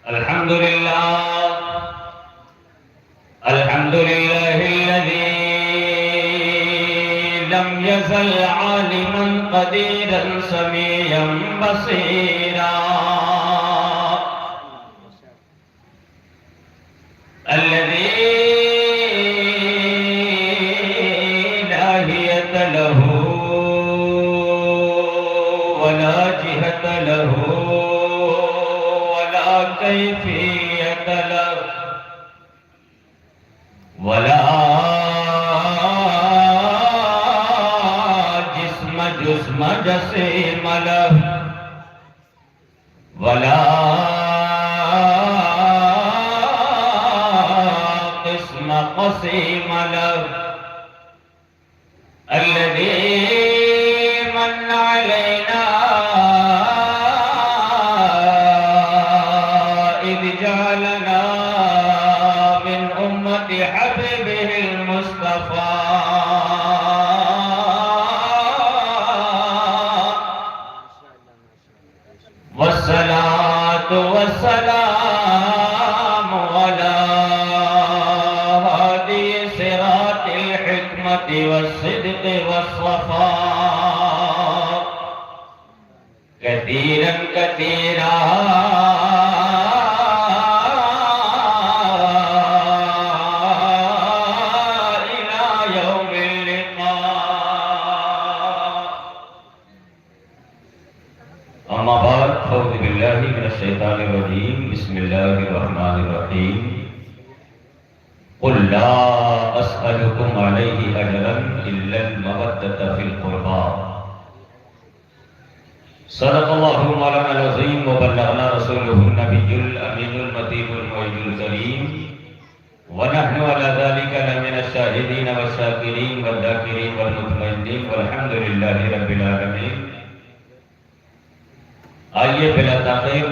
الحمد لله الذي لم يزل عالما قديرا سميعا بصيرا الذي لا هية له ولا جهة له ولا كيفية له ولا جسم جسيم له ولا قسم قسيم له الذي من علينا إذ جعلنا من أمة حبيبه المصطفى والصلاة والسلام على هادي صراط الحكمة والصدق والصفاء كثيرا كثيرا إلى يوم اللقاء. أما بعد أعوذ بالله من الشيطان الرجيم بسم الله الرحمن الرحيم قل لا أسألكم عليه أجرا إلا المودة في القربى. صدق الله مولانا العظيم وبلغنا رسوله النبي الأمين المتين المعين الكريم ونحن على ذلك لمن الشاهدين والشاكرين والذاكرين والمطمئنين والحمد لله رب العالمين. آئیے بلا تاخیر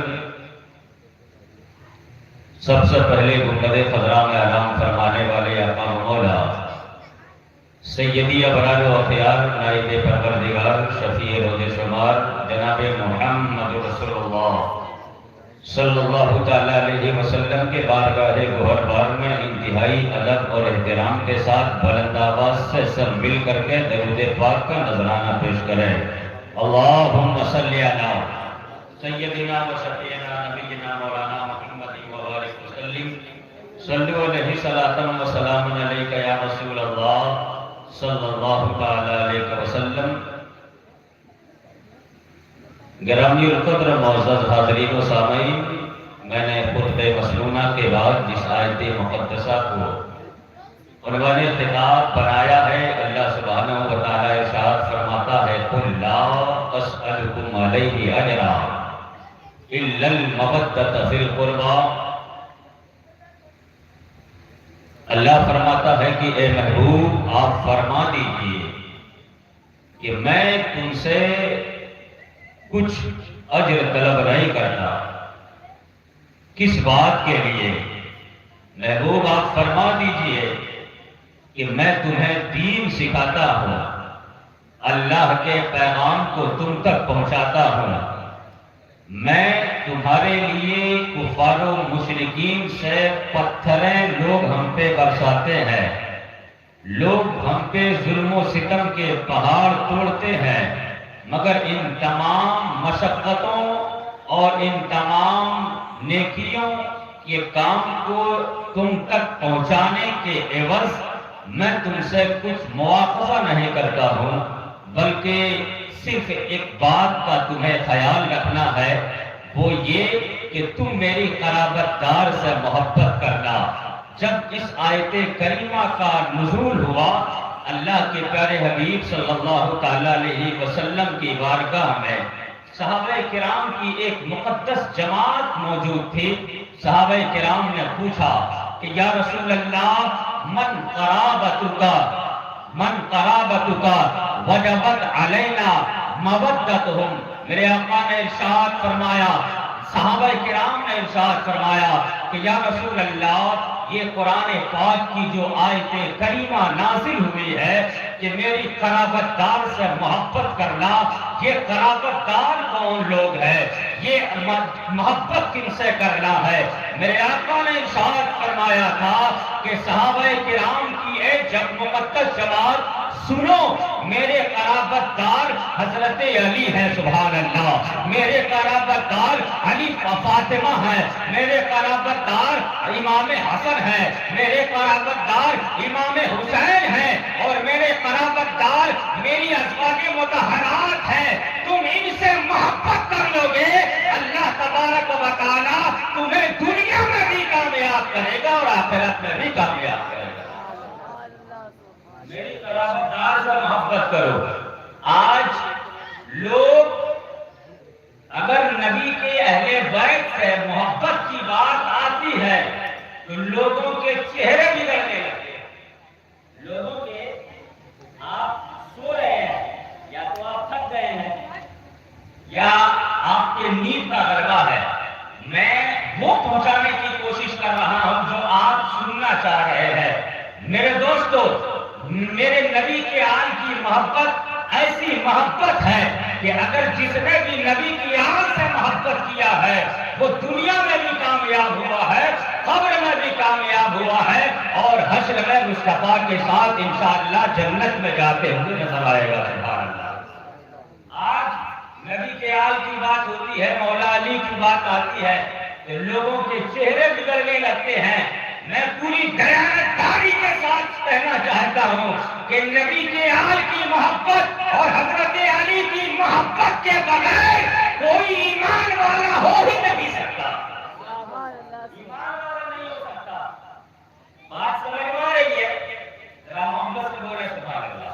سب سے پہلے گنبد خضراء میں آرام فرمانے والے آقا و مولا سیدی ابرار و اخیار نائب پروردگار شفیع روز شمار جناب محمد رسول اللہ صلی اللہ تعالی علیہ وسلم کے بارگاہ گوہر بار میں انتہائی ادب اور احترام کے ساتھ بلند آواز سے سب مل کر کے درود پاک کا نذرانہ پیش کریں. اللہم صلی علی سیدنا و شفیعنا نبینا مولانا محمد وبارک وسلم صلو علیہ صلاۃ و سلام علیک یا رسول اللہ صلی اللہ تعالی علیہ وسلم. گرامی القدر معزز حاضرین و سامعین، میں نے خطبہ مسنونہ کے بعد جس آیت مقدسہ کو عنوان خطاب بنایا ہے، اللہ سبحانہ و تعالی ارشاد فرماتا ہے قل لا اسألکم علیہ اجرا الا المودۃ فی القربى. اللہ فرماتا ہے کہ اے محبوب آپ فرما دیجئے کہ میں تم سے کچھ اجر طلب نہیں کرتا. کس بات کے لیے؟ محبوب آپ فرما دیجئے کہ میں تمہیں دین سکھاتا ہوں، اللہ کے پیغام کو تم تک پہنچاتا ہوں. میں تمہارے لیے کفار و مشرکین سے پتھریں لوگ ہم پہ برساتے ہیں، لوگ ہم پہ ظلم و ستم کے پہاڑ توڑتے ہیں، مگر ان تمام مشقتوں اور ان تمام نیکیوں کے کام کو تم تک پہنچانے کے عوض میں تم سے کچھ مواخذہ نہیں کرتا ہوں، بلکہ صرف ایک بات کا تمہیں خیال رکھنا ہے، وہ یہ کہ تم میری قرابت دار سے محبت کرنا. جب اس آیت کریمہ کا نزول ہوا، اللہ کے پیارے حبیب صلی اللہ تعالی علیہ وسلم کی بارگاہ میں صحابہ کرام کی ایک مقدس جماعت موجود تھی. صحابہ کرام نے پوچھا کہ یا رسول اللہ من قرابتک وجبت علینا مودتہم. میرے آقا نے ارشاد فرمایا، صحابہ کرام نے ارشاد فرمایا کہ یا رسول اللہ یہ قرآن پاک کی جو آیت کریمہ نازل ہوئی ہے کہ میری قرابت دار سے محبت کرنا، یہ قرابت دار کون لوگ ہیں؟ یہ محبت کن سے کرنا ہے؟ میرے آقا نے ارشاد فرمایا تھا کہ صحابہ کرام کی ایک مقدس جماعت سنو، میرے قرابت دار حضرت علی ہے، سبحان اللہ، میرے قرابت دار علی فاطمہ ہے، میرے قرابت دار امام حسن ہے، میرے قرابت دار امام حسین ہے، اور میرے قرابت دار میری ازواج مطہرات ہیں۔ تم ان سے محبت کر لو گے، اللہ تبارک و تعالی تمہیں دنیا میں بھی کامیاب کرے گا اور آخرت میں بھی کامیاب کرے گا۔ میری قرابت دار سے محبت کرو۔ آج لوگ اگر نبی کے اہل بیت سے محبت کی بات آتی ہے تو لوگوں کے چہرے بگڑنے لگتے ہیں۔ لوگوں کے آپ سو رہے ہیں، یا تو آپ تھک گئے ہیں یا آپ کے نیند کا غلبہ ہے، میں وہ پہنچانے کی کوشش کر رہا ہوں جو آپ سننا چاہ رہے ہیں۔ میرے دوستو، میرے نبی کے آل کی محبت ایسی محبت ہے کہ اگر جس نے بھی نبی کی آل سے محبت کیا ہے وہ دنیا میں بھی کامیاب ہوا ہے، قبر میں بھی کامیاب ہوا ہے، اور حشر میں مصطفیٰ کے ساتھ انشاءاللہ جنت میں جاتے ہوئے نظر آئے گا، سبحان اللہ۔ آج نبی کے آل کی بات ہوتی ہے، مولا علی کی بات آتی ہے تو لوگوں کے چہرے بگڑنے لگتے ہیں۔ میں پوری دیانتداری کے ساتھ کہنا چاہتا ہوں کہ نبی کے آل کی محبت اور حضرت علی کی محبت کے بغیر کوئی ایمان والا ہو ہی نہیں سکتا، ایمان والا نہیں ہو سکتا۔ بات سمجھ میں آ رہی ہے؟ ذرا محبت سے بولے سبحان اللہ،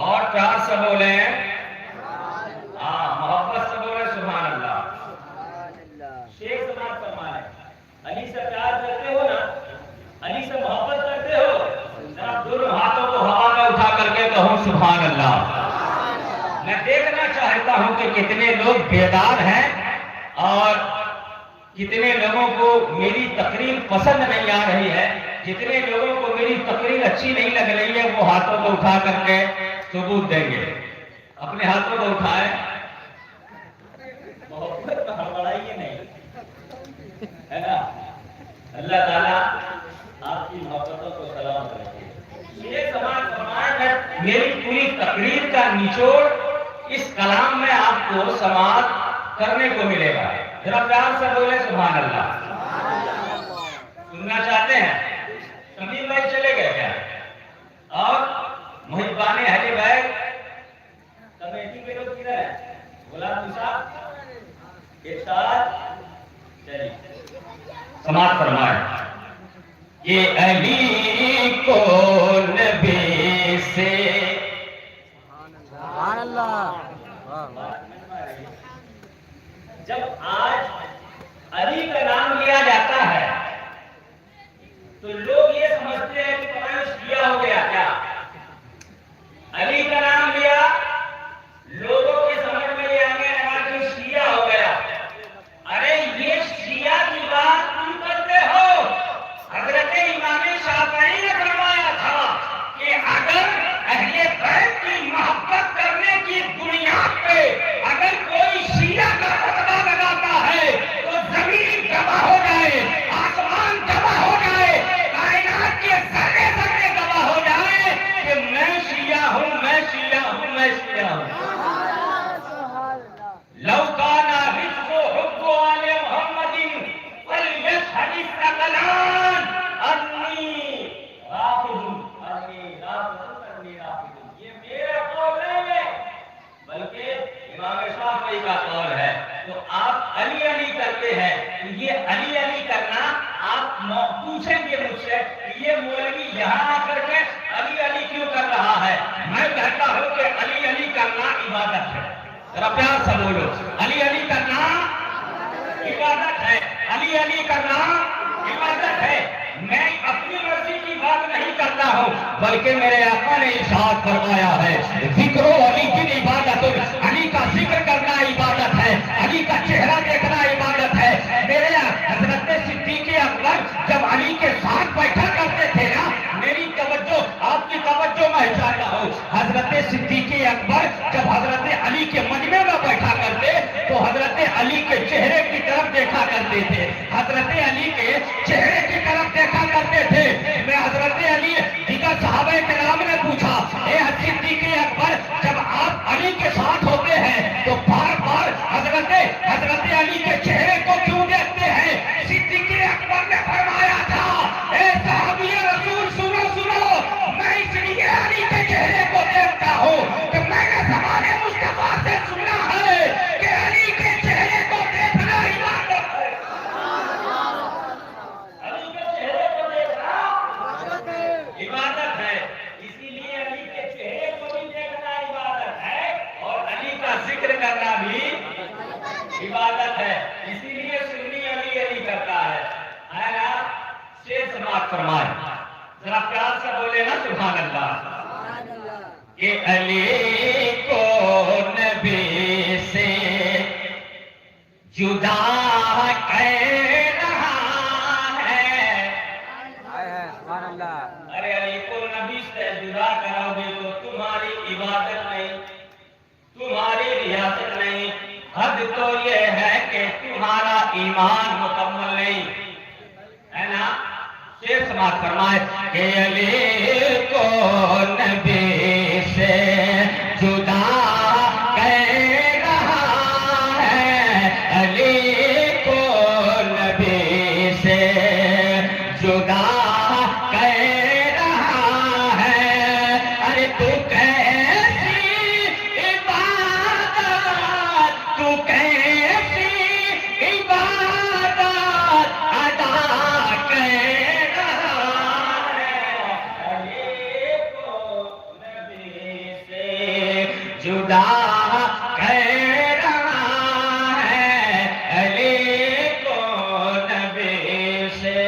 اور پیار سے بولے، ہاں محبت سے بولے سبحان اللہ۔ شیخ سماعت فرمائے، علی سے پیار کرتے ہو نا، علی سے محبت کرتے ہو، ذرا دونوں ہاتھوں کو ہوا میں اٹھا کر کے کہوں سبحان اللہ۔ میں دیکھنا چاہتا ہوں کہ کتنے لوگ بیدار ہیں اور کتنے لوگوں کو میری تقریر پسند نہیں آ رہی ہے۔ جتنے لوگوں کو میری تقریر اچھی نہیں لگ رہی ہے وہ ہاتھوں کو اٹھا کر کے ثبوت دیں گے، اپنے ہاتھوں کو اٹھائیں۔ محبت میں ہڑبڑائیے نہیں، ہے نا؟ اللہ تعالیٰ آپ کی محبتوں کو سلام کرے۔ یہ سماعت فرمائے، میری پوری تقریر کا نچوڑ اس کلام میں آپ کو سماعت کرنے کو ملے گا۔ ذرا پیار سے بولے سبحان اللہ۔ سننا چاہتے ہیں؟ سمیر بھائی چلے گئے کیا؟ اور محبان اہل بیت کمیٹی کے لوگ کدھر ہیں؟ غلام صاحب ارشاد چلیے سماعت فرمائے۔ یہ علی کو نبی سے سبحان اللہ۔ جب آج علی کا نام لیا جاتا ہے تو لوگ یہ سمجھتے ہیں کہ پتہ نہیں شیعہ ہو گیا کیا؟ علی کا نام لیا، لوگوں کے سمجھ میں یہ آنے لگا کہ شیعہ ہو گیا۔ ارے یہ شیعہ کی بات تم کرتے ہو، حضرت امام شافعی نے فرمایا تھا کہ اگر اہل بیت کی محبت کرنے کی بنیاد پہ اگر کوئی شیعہ کا رتبہ لگاتا ہے تو زمین تباہ ہو جائے، آسمان تباہ ہو جائے، کائنات کے ذرے ذرے تباہ ہو جائے کہ میں شیعہ ہوں، میں شیعہ ہوں، میں شیعہ ہوں۔ لو کان حفظ حب آل محمد فلیشہد الثقلان انی رافض، انی رافض، انی رافض۔ یہ میرا قول نہیں ہے بلکہ امام شافعی کا قول ہے۔ تو آپ علی علی کرتے ہیں، یہ علی علی کرنا آپ پوچھیں گے مجھ سے کہ یہ مولوی یہاں آ کر کے علی علی کیوں کر رہا ہے؟ میں کہتا ہوں کہ علی علی کرنا عبادت ہے۔ ذرا پیار سے بولو، علی علی کرنا عبادت ہے، علی علی کرنا عبادت ہے۔ میں اپنی مرضی کی بات نہیں کرتا ہوں بلکہ میرے آقا نے ارشاد فرمایا ہے، ذکر علی کی عبادت، علی کا ذکر کرنا عبادت ہے، علی کا چہرہ دیکھنا عبادت ہے۔ میرے حضرت صدیق اکبر جب علی کے ساتھ بیٹھا کرتے تھے نا، میری توجہ، آپ کی توجہ میں چاہتا ہوں، حضرت صدیق اکبر جب حضرت علی کے مجمع میں بیٹھا کرتے تو حضرت کے چہرے کی طرف دیکھا کرتے تھے، حضرت علی کے چہرے کی طرف دیکھا کرتے تھے۔ میں حضرت علی دیگر صحابہ کرام نے پوچھا، اے صدیق اکبر، جب آپ علی کے ساتھ ہوتے ہیں تو بار بار حضرت علی کے چہرے کو کیوں دیکھتے ہیں؟ صدیق اکبر نے فرمایا تھا، اے صحابی رسول سنو سنو، میں اس لیے علی کے چہرے کو دیکھتا ہوں کہ میں نے زمانے مصطفیٰ سے سنا ہے کہ علی کے چہرے کو دیکھنا عبادت ہے۔ علی کے چہرے کو دیکھنا عبادت ہے، اسی لیے علی کے چہرے کو بھی دیکھنا عبادت ہے، اور علی کا ذکر کرنا بھی عبادت ہے، اسی لیے سنی علی علی کرتا ہے۔ شیر سماعت فرمائے، ذرا پیار سے بولے نا سبحان اللہ، کہ علی کو نبی سے جدا کہہ رہا ہے۔ ارے علی کو نبی سے جدا کرو گے تو تمہاری عبادت نہیں، تمہاری ریاست نہیں، حد تو یہ ہے کہ تمہارا ایمان مکمل نہیں ہے نا۔ شیر سماعت فرمائے کہ علی کو نبی سے جدا کہہ رہا ہے، علی کو نبی سے جدا کہہ رہا ہے۔ ارے تو کیسی عبادت، تو کیسی عبادت ادا کہہ رہا ہے، علی کو نبی سے جدا کہہ رہا ہے، علی کو نبی سے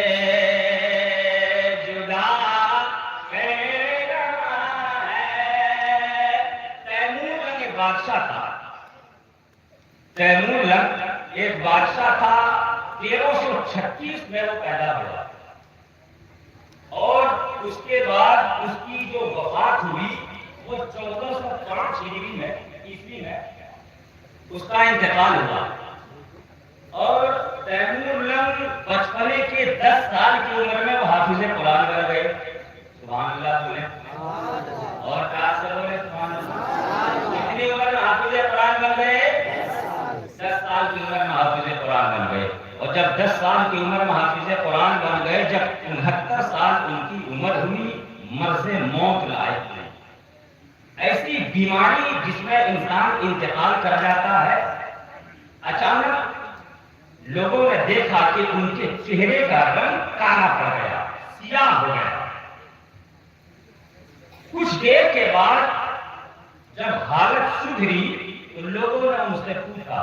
جدا کہہ رہا ہے۔ تیمور ایک بادشاہ تھا، تیمور ایک بادشاہ تھا، 1336 میں وہ پیدا ہوا، اور اس کے بعد اس کی جو وفات ہوئی وہ 1405 عیسوی میں اس کا انتقال ہوا۔ اور تیمور لنگ بچپنے کے 10 سال کی عمر میں وہ حافظ قرآن بن گئے۔ سبحان اللہ بولے، اور کہاں سے بولے سبحان اللہ۔ کتنی عمر میں حافظ قرآن بن گئے؟ 10 سال کی عمر میں حافظ قرآن بن گئے۔ اور جب 10 سال کی عمر میں حافظ قرآن بن گئے، جب 69 سال ان کی عمر ہوئی، مرض موت لائق ہوئی، ایسی بیماری جس میں انسان انتقال کر جاتا ہے۔ اچانک لوگوں نے دیکھا کہ ان کے چہرے کا رنگ کالا پڑ گیا، سیاہ ہو گیا۔ کچھ دیر کے بعد جب حالت سدھری تو لوگوں نے مجھ سے پوچھا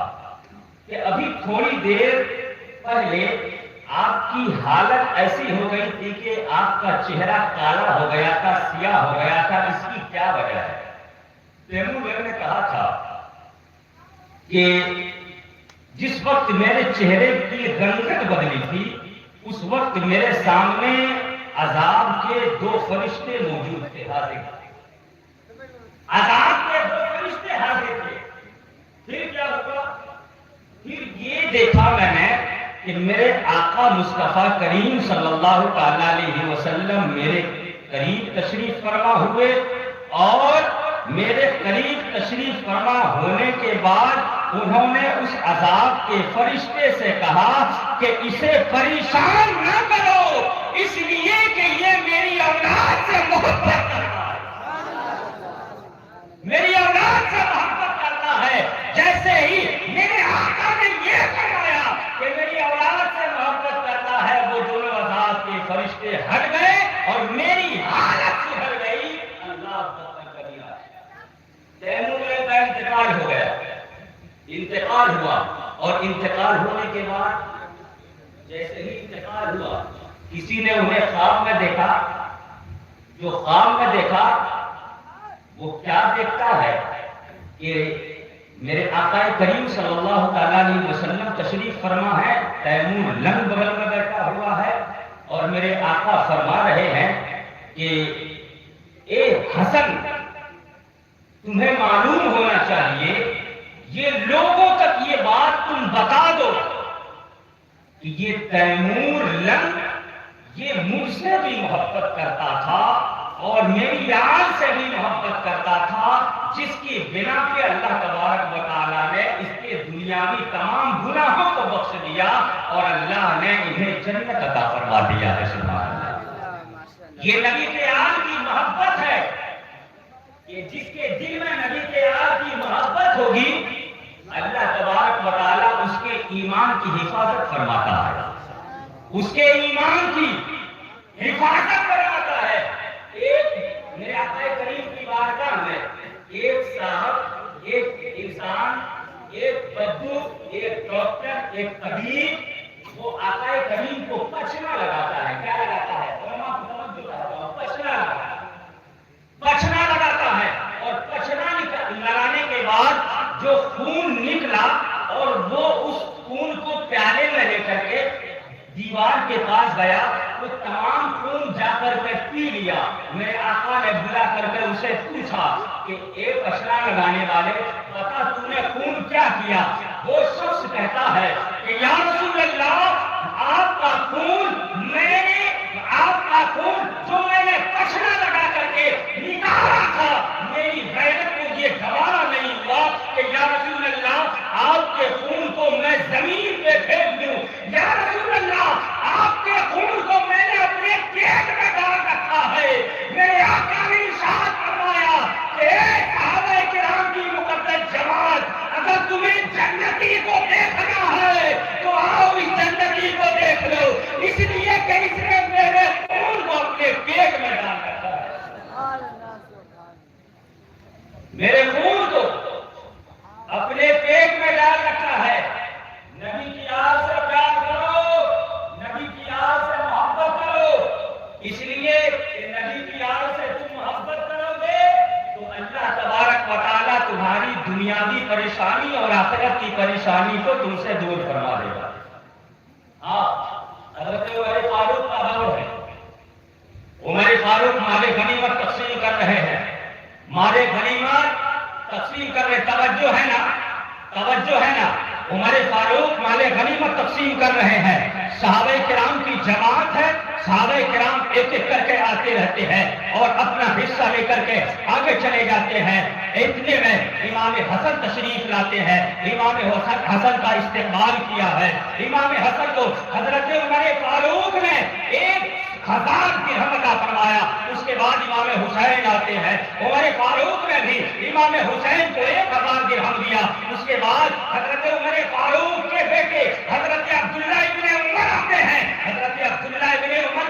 کہ ابھی تھوڑی دیر پہلے آپ کی حالت ایسی ہو گئی تھی کہ آپ کا چہرہ کالا ہو گیا تھا، سیاہ ہو گیا تھا، اس کی کیا وجہ ہے؟ تیمور نے کہا تھا کہ جس وقت میرے چہرے کی رنگت بدلی تھی، اس وقت میرے سامنے عذاب کے 2 فرشتے موجود تھے، حاضر تھے، عذاب کے 2 فرشتے حاضر تھے۔ پھر کیا ہوا؟ پھر یہ دیکھا میں نے کہ میرے آقا مصطفیٰ کریم صلی اللہ تعالی علیہ وسلم میرے قریب تشریف فرما ہوئے، اور میرے قریب تشریف فرما ہونے کے بعد انہوں نے اس عذاب کے فرشتے سے کہا کہ اسے پریشان نہ کرو، اس لیے کہ یہ میری اولاد سے محبت کرتا ہے، میری اولاد سے محبت کرتا ہے۔ جیسے ہی میرے آقا نے یہ فرمایا کہ میری اولاد سے محبت کرتا ہے، وہ دونوں عذاب کے فرشتے ہٹ گئے اور میری حالت سدھر گئی۔ اللہ تیمور کا انتقال ہو گیا، انتقال ہوا، اور انتقال ہونے کے بعد جیسے ہی انتقال ہوا، کسی نے انہیں خواب میں دیکھا۔ جو خواب میں دیکھا وہ کیا دیکھتا ہے کہ میرے آقا کریم صلی اللہ تعالی علیہ وسلم تشریف فرما ہے، تیمور لنگ بغل میں بیٹھا ہوا ہے، اور میرے آقا فرما رہے ہیں کہ اے حسن، تمہیں معلوم ہونا چاہیے، یہ لوگوں تک یہ بات تم بتا کہ یہ تیمور لنگ یہ مجھ سے بھی محبت کرتا تھا اور میری آل سے بھی محبت کرتا تھا، جس کی بنا پہ اللہ تبارک و تعالیٰ نے اس کے دنیاوی تمام گناہوں کو بخش دیا اور اللہ نے انہیں جنت عطا فرما دیا ہے۔ سبحان اللہ۔ یہ نبی کے آل کی محبت ہے کہ جس کے دل میں نبی کے آل کی محبت ہوگی اللہ تبارک و تعالیٰ اس کے ایمان کی حفاظت فرماتا ہے، اس کے ایمان کی حفاظت فرماتا ہے۔ ایک میرے آقا کریم کی بارگاہ میں ایک صاحب، ایک انسان، ایک بدو، ایک ڈاکٹر، ایک طبیب، وہ آقا کریم کو پچنا لگاتا ہے۔ کیا لگاتا ہے؟ پچنا لگاتا ہے، اور پچنا لگانے کے بعد جو خون نکلا اور وہ اس خون کو پیالے میں لے کر کے دیوار کے پاس گیا، وہ تمام خون جا کر کے پی لیا۔ میرے آقا نے بلا کر کے اسے پوچھا کہ اے پچنا لگانے والے، بتا تو نے خون کیا کیا؟ وہ شخص کہتا ہے کہ یا رسول اللہ، آپ کا خون جو میں نے پچنا لگا کر کے نکالا تھا، میری غیرت کو یہ گوارا نہیں ہوا کہ یا رسول اللہ آپ کے خون کو میں زمین پہ پھینک دوں۔ یا رسول اللہ، آپ کے خون کو میں نے اپنے پیٹ میں ڈال رکھا ہے۔ میرے آقا نے ارشاد فرمایا کہ اے صحابہ کرام کی مقدس جماعت، اگر تمہیں جنتی کو دیکھنا ہے تو آؤ اس جنتی کو دیکھ لو، اس لیے کہ اس نے میرے خون کو اپنے پیٹ میں ڈال رکھا ہے۔ میرے خون کو اپنے پیٹ میں ڈال رکھا ہے۔ نبی کی آل سے پیار کرو، نبی کی آل سے محبت کرو، اس لیے کہ نبی کی آل سے تم محبت کرو گے تو اللہ تبارک و تعالیٰ تمہاری دنیاوی پریشانی اور آخرت کی پریشانی کو تم سے دور فرما دے گا۔ حضرت عمر فاروق کا دور ہے، عمر فاروق مال غنیمت تقسیم کر رہے ہیں، مال غنیمت تقسیم کر رہے، توجہ ہے نا، توجہ ہے نا، عمر فاروق مال غنیمت تقسیم کر رہے ہیں، صحابہ کرام کی جماعت ہے، صحابہ کرام ایک ایک کر کے آتے رہتے ہیں اور اپنا حصہ لے کر کے آگے چلے جاتے ہیں۔ اتنے میں امام حسن تشریف لاتے ہیں، امام حسن کا استقبال کیا ہے۔ امام حسن کو حضرت عمر فاروق نے 1000 درہم عطا فرمایا۔ اس کے بعد امام حسین آتے ہیں، عمر فاروق نے بھی امام حسین کو 1000 درہم دیا۔ اس کے بعد حضرت عمر فاروق کے بیٹے حضرت عبداللہ ابن عمر آتے ہیں، حضرت عبداللہ ابن عمر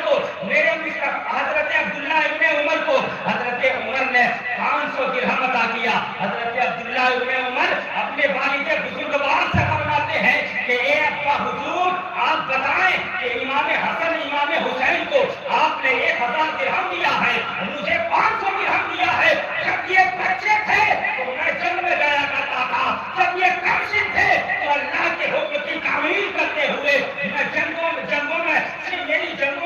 کو حضرت عمر نے 500 درہم عطا کیا۔ حضرت عبداللہ ابن عمر اپنے والد بزرگوار سے فرماتے ہیں کہ اے ابا حضور، آپ بتائیں کہ امام حسن امام حسین کو آپ نے 1000 درہم دیا ہے، مجھے 500 درہم دیا ہے۔ جب یہ بچے تھے تو میں جنگ میں جایا کرتا تھا، جب یہ کمسن تھے تو اللہ کے حکم کی تعمیل کرتے ہوئے میں جنگوں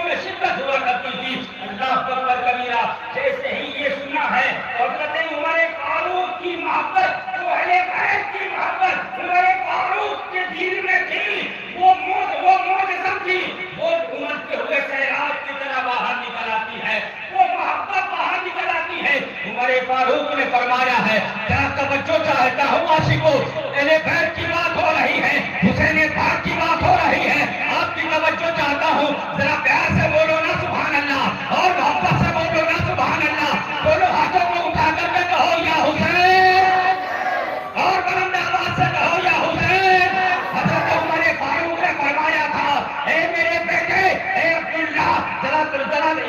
میں شرکت ہوا کرتی تھی۔ اللہ اکبر کبیرہ۔ جیسے ہی یہ سنا ہے حضرت عمر فاروق کی محبت، جو اہل بیت کی محبت عمر فاروق کے دل میں تھی، وہ معجزہ تھی، وہ امڑتے ہوئے سیلاب کی طرح باہر نکل آتی ہے، وہ محبت باہر نکل آتی ہے۔ عمر فاروق نے فرمایا ہے، کیا توجہ چاہتا ہوں عاشقوں، اہل بیت کی بات ہو رہی ہے، حسین پاک کی بات ہو رہی ہے، آپ کی توجہ چاہتا ہوں، ذرا پیار سے بولو نا سبحان اللہ، اور محبت سے بولو نا سبحان اللہ، دونوں ہاتھوں کو اٹھا کر کے کہو یا حسین، اور بلند آواز سے کہو یا حسین۔ حضرت عمر فاروق نے فرمایا تھا، اے میرے بیٹے، اے عبداللہ، ذرا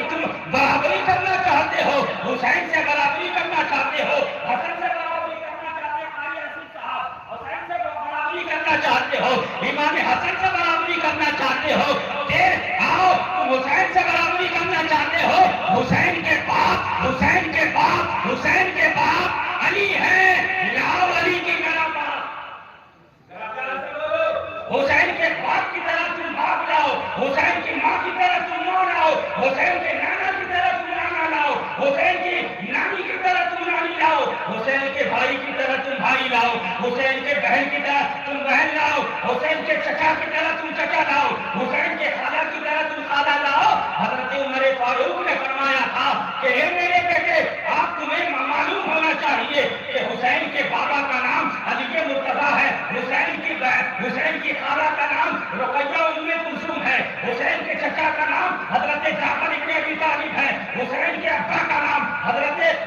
تم برابری کرنا چاہتے ہو، حسین سے برابری کرنا چاہتے ہو، حسن سے برابری کرنا چاہتے ہو، قاری حسین صاحب، حسین سے برابری کرنا چاہتے ہو، امام حسن سے برابری کرنا چاہتے ہو، آؤ تم حسین سے برابری کرنا چاہتے ہو، حسین کے باپ علی ہے، لاؤ علی کی طرح باپ، حسین کے باپ کی طرح تم باپ لاؤ، حسین کی ماں کی طرح تم ماں لاؤ، حسین کے نانا کی طرح تم نانا لاؤ، حسین کی نانی کی طرح تم نانی لاؤ، حسین کے بھائی کی طرح تم بھائی لاؤ، حسین کے بہن کی طرح تم بہن لاؤ، حسین کے چچا چچا کی طرح تم چچا لاؤ، حسین کے خالہ کی طرح تم خالہ لاؤ۔ حضرت عمر فاروق نے فرمایا تھا کہ اے میرے بیٹے، آپ تمہیں معلوم ہونا چاہیے کہ حسین کے بابا کا نام علی مرتضیٰ ہے، حسین کی خالہ کا نام رقیہ ام کلثوم ہے، حسین کے چچا کا نام حضرت جعفر ابن ابی طالب ہے، حسین کے ابا کا نام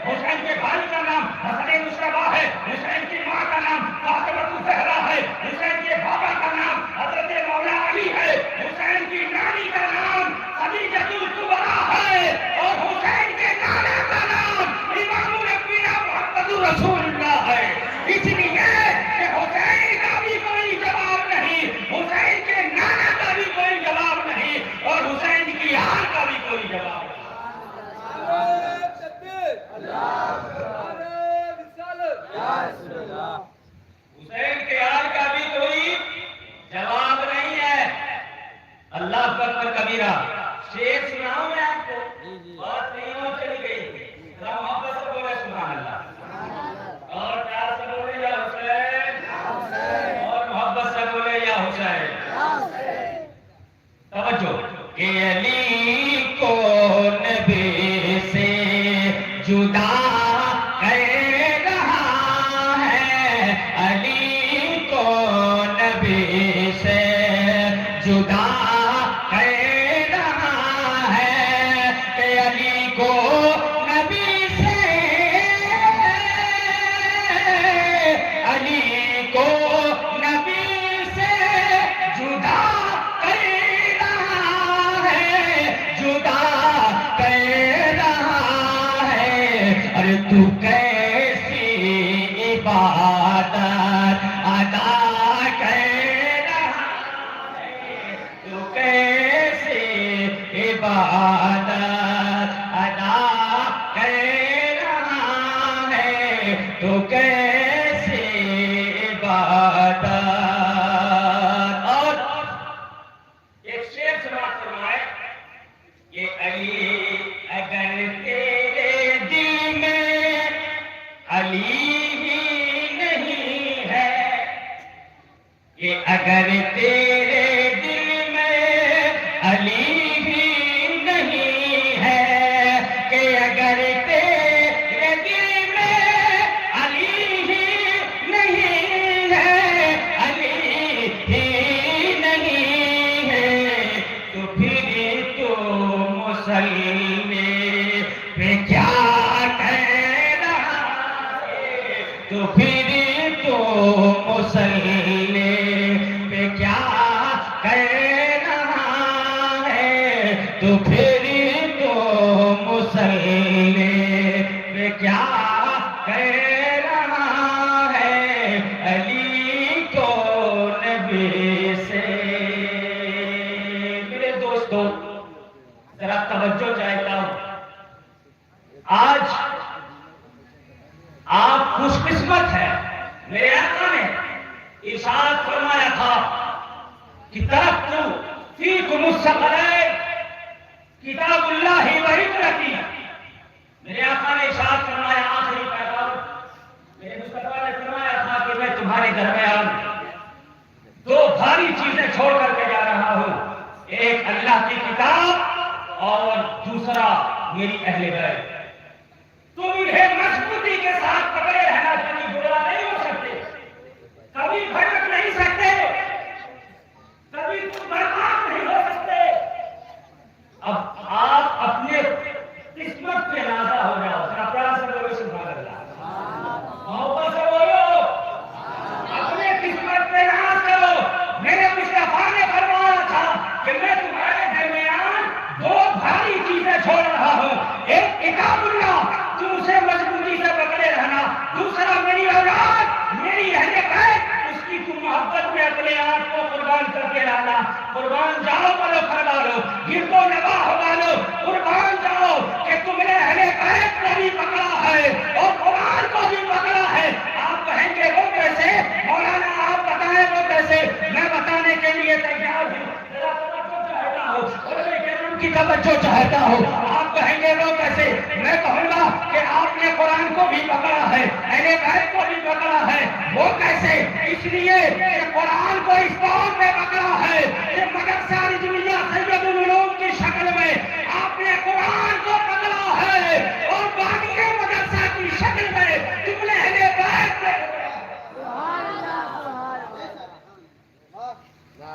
حسین کے بھائی کا نام حسن مصطفیٰ ہے، حسین کی ماں کا نام فاطمہ الزہرا ہے، حسین کے بابا کا نام حضرت مولا علی ہے، حسین کی نانی کا نام خدیجہ الکبریٰ ہے، اور حسین کے نانا کا نام امام الانبیاء محمد رسول اللہ ہے۔ اس لیے کہ حسین کا بھی کوئی جواب نہیں، حسین کے نانا کا بھی کوئی جواب نہیں، اور حسین کی آل کا بھی کوئی جواب نہیں۔ حسین کے آل کا بھی کوئی جواب نہیں ہے۔ اللہ اکبر کبیرہ، شعر سناؤں میں آپ کو، بات نہیں ہو چلی گئی، ذرا محبت سے بولے سبحان اللہ، اور پیار سے بولے یا حسین، اور محبت سے بولے یا حسین۔ توجہ کہ علی کو نبی سے جدا کر رہا ہے، علی کو نبی سے جدا کر رہا ہے، کہ علی کو نبی سے، علی کو نبی سے جدا کر رہا ہے، جدا کر رہا ہے۔ ارے تو کیسی عبادت ادا کر رہا ہے، تو کیسی عبادت ادا کر رہا ہے، تو کیسی عبادت۔ اور ایک شعر سماعت فرمائے کہ علی اگر تیرے دل میں علی ہی نہیں ہے، کہ اگر تیرے دل میں علی ہی نہیں ہے، کہ اگر تیرے دل میں علی ہی نہیں ہے، علی ہی نہیں ہے، تو پھر تو مسلمے پہ کیا کہہ رہا ہے، تو پھر تو مسلمے پہ کیا کہہ رہا ہے، تو پھر تو مسلمے پہ کیا کہہ رہا ہے، علی کو نبی سے۔ میرے دوستو ذرا توجہ چاہتا ہوں، آج آپ خوش قسمت ہیں، میرے آقا نے ارشاد فرمایا تھا کہ ترکت فیکم الثقلین کتاب اللہ و حکمتی۔ میرے آقا نے ارشاد فرمایا، آخری پیغام میرے مصطفیٰ نے فرمایا تھا کہ میں تمہارے درمیان دو بھاری چیزیں چھوڑ کر کے جا رہا ہوں، ایک اللہ کی کتاب اور دوسرا میری اہل بیت۔ تم انہیں مضبوطی کے ساتھ پکڑے رہنا، کبھی گمراہ نہیں ہو سکتے، کبھی بھٹک نہیں سکتے، کبھی تم برباد نہیں ہو سکتے۔ اب آپ اپنے قسمت پہ نازا ہو جاؤ، ذرا پیار سے بولو سبحان اللہ، محبت سے بولو، اپنے قسمت پہ ناز کرو۔ میرے مصطفیٰ نے فرمایا تھا کہ میں تمہارے درمیان دو بھاری چیزیں چھوڑ رہا ہوں، ایک کتاب اللہ، تم اسے مضبوطی سے پکڑے رہنا، دوسرا میری اولاد، میری اہل بیت، اس کی تم محبت میں اپنے آپ کو قربان کر کے لانا۔ قربان جاؤ بولو فرما لو، گرد و نواح ہوا لو، قربان جاؤ کہ تم نے اہل بیت کو بھی پکڑا ہے اور قرآن کو بھی پکڑا ہے۔ آپ کہیں گے وہ کیسے؟ مولانا آپ بتائیں وہ کیسے؟ میں بتانے کے لیے تیار ہوں، ذرا توجہ چاہتا ہوں، علماء کرام کی توجہ چاہتا ہوں۔ آپ کہیں گے وہ کیسے؟ میں کہوں گا کہ آپ نے قرآن کو بھی پکڑا ہے، اہل بیت کو بھی پکڑا ہے۔ وہ کیسے؟ اس لیے کہ قرآن کو اس بات میں پکڑا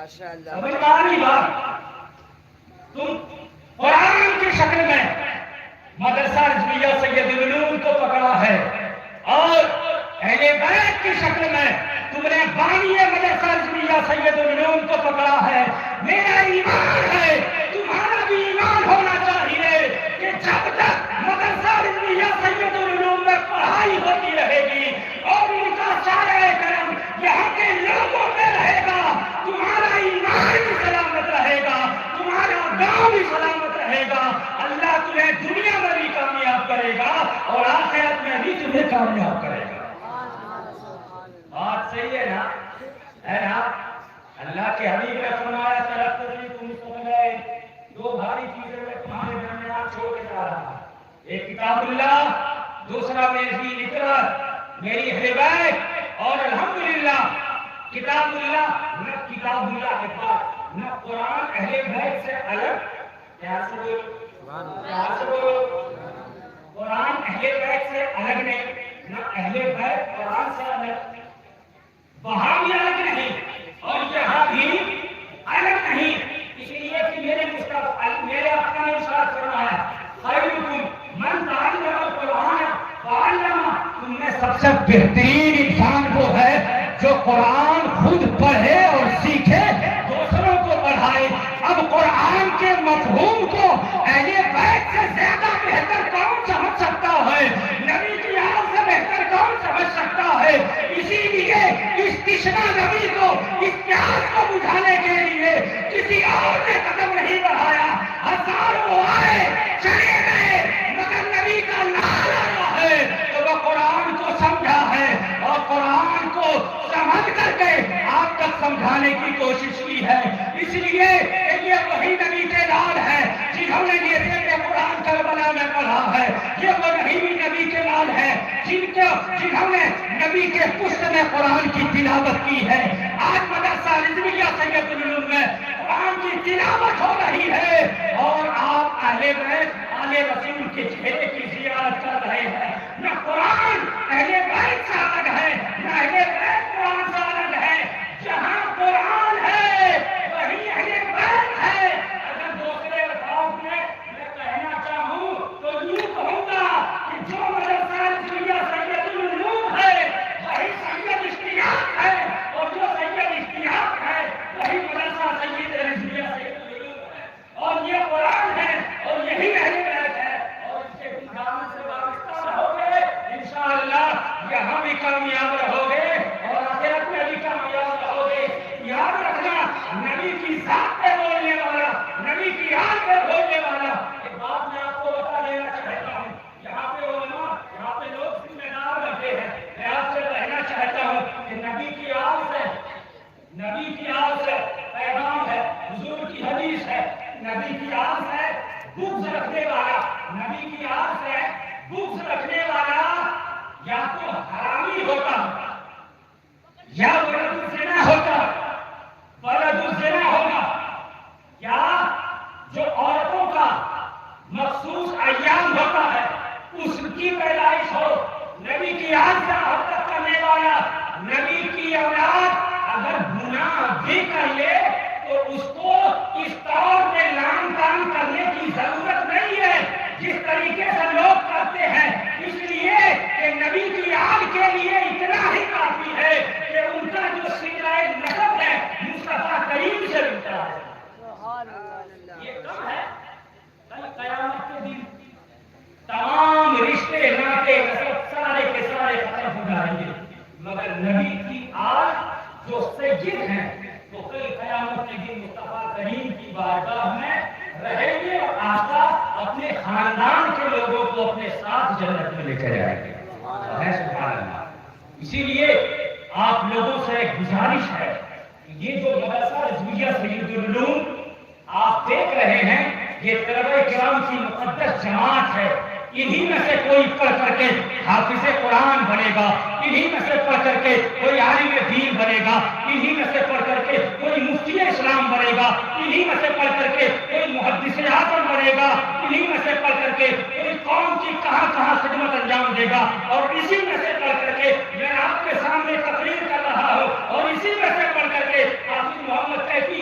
سمجھ میں آ رہی بات؟ تم قرآن کی شکل میں مدرسہ رضویہ سید العلوم کو پکڑا ہے اور اہل بیت کی شکل میں تم نے بانی مدرسہ رضویہ سید العلوم کو پکڑا ہے. میرا ایمان ہے تمہارا بھی ایمان ہونا چاہیے کہ جب تک مدرسہ رضویہ سید العلوم میں پڑھائی ہوتی رہے گی اور ان کا سایہ کرم یہاں کے لوگوں میں رہے گا, تمہارا ایمان بھی سلامت رہے گا, تمہارا گاؤں بھی سلامت رہے گا. اللہ تمہیں دنیا میں بھی کامیاب کرے گا اور آخرت میں بھی تمہیں کامیاب کرے گا. بات صحیح ہے نا؟ ہے نا؟ اللہ کے حبیب نے فرمایا طرف سے تم سن گئے دو بھاری چیزیں میں تمہارے درمیان چھوڑ کے جا رہا ہوں, ایک کتاب اللہ, دوسرا میری اطاعت, میری ہدایت. اور الحمدللہ کتاب اللہ نہ کتاب اللہ کے پاس نہ قرآن اہل بیت سے الگ. کیا سے بولو قرآن اہل بیت سے الگ نہیں, نہ اہل بیت قرآن سے الگ, وہاں بھی الگ نہیں اور یہاں بھی الگ نہیں. اس لیے کہ میرے مصطفیٰ میرے اپنا ارشاد فرمایا خیرکم من تعلم القرآن وعلمہ, تم میں سب سے بہترین انسان وہ ہے جو قرآن خود پڑھے اور سیکھے, دوسروں کو پڑھائے. اب قرآن کے مفہوم کو اہل بیت سے زیادہ بہتر کون سمجھ سکتا ہے؟ نبی کی آل سے بہتر کون سمجھ سکتا ہے؟ اسی لیے استثنا نبی کو اس پیاس کو بجھانے کے لیے کسی اور نے قدم نہیں بڑھایا. ہزاروں آئے چلے گئے مگر نبی کا نام آیا ہے تو وہ قرآن کو سمجھا ہے اور قرآن کو سمجھ کر کے آپ تک سمجھانے کی کوشش کی ہے. اس لیے یہ وہی نبی کے لال ہے جنہوں نے یہ قرآن کربلا میں پڑھا ہے, یہ وہی نبی کے لال ہے جنہوں نے نبی کے پشت میں قرآن کی تلاوت کی ہے. آج مدرسہ رضویہ سید العلوم میں قرآن کی تلاوت ہو رہی ہے اور آپ اہل بیت آل رسول کے چہرے کی زیارت کر رہے ہیں. نہ قرآن اہل بیت سے الگ ہے, نہ اہل بیت قرآن سے الگ ہے. جہاں قرآن ہے وہی اہل بیت ہے. اگر دوسرے الفاظ میں کہنا چاہوں تو یوں کہوں گا کہ جو مدرسہ رضویہ سید العلوم ہے وہی سید اشتیاق ہے اور جو سید اشتیاق ہے وہی مدرسہ سید رضویہ سید العلوم ہے. اور یہ قرآن ہے اور یہی اہل بیت ہے اور اس کے دامن سے وابستہ رہو گے انشاءاللہ یہاں بھی کامیاب رہو گے اور آخرت میں بھی کامیاب رہو گے. یاد رکھنا نبی کی ذات پہ بولنے والا, نبی کی آل پہ بولنے والا. ایک بات میں آپ کو بتا دینا چاہتا ہوں, یہاں پہ علماء یہاں پہ لوگ ذمہ دار بیٹھے ہیں, میں آپ سے کہنا چاہتا ہوں کہ نبی کی آل سے پیغام ہے, حضور کی حدیث ہے, نبی کی آل سے بغض رکھنے والا, نبی کی آل سے بغض رکھنے والا یا تو حرامی ہوتا یا ولد الزنا ہوتا, ولد الزنا ہوگا, یا جو عورتوں کا مخصوص ایام ہوتا ہے اس کی پیدائش ہو. نبی کی آل سے محبت کرنے والا, نبی کی اولاد اگر گناہ بھی کر لے تو اس کو اس طور پہ لام کام کرنے کی ضرورت نہیں ہے جس طریقے سے لوگ کرتے ہیں. اس لیے کہ نبی کی آل کے لیے اتنا ہی کافی ہے کہ ان کا جو صلہ نسب ہے مصطفیٰ کریم سے ملتا ہے. یہ کم ہے. کل قیامت کے دن تمام رشتے ناطے نسب سارے کے سارے ختم ہو جائیں گے مگر نبی کی آل جو سید ہیں تو کل قیامت کے دن مصطفیٰ کریم کی بارگاہ میں رہیں گے اور آقا اپنے خاندان کے لوگوں کو اپنے ساتھ جنت میں لے کر جائیں گے. سبحان اللہ. اسی لیے آپ لوگوں سے ایک گزارش ہے کہ یہ جو مدرسہ رضویہ سید العلوم آپ دیکھ رہے ہیں یہ طلبہ کرام کی مقدس جماعت ہے. انہی میں سے کوئی پڑھ کر کے حافظ قرآن بنے گا, انہی میں سے پڑھ کر کے کوئی عالم دین بنے گا, انہی میں سے پڑھ کر کے کوئی مفتی اسلام بنے گا, انہی میں سے پڑھ کر کے کوئی محدث اعظم بنے گا, انہی میں سے پڑھ کر کے کوئی قوم کی کہاں خدمت انجام دے گا. اور اسی میں سے پڑھ کر کے میں آپ کے سامنے تقریر کر رہا ہوں اور اسی میں سے پڑھ کر کے حافظ محمد کیفی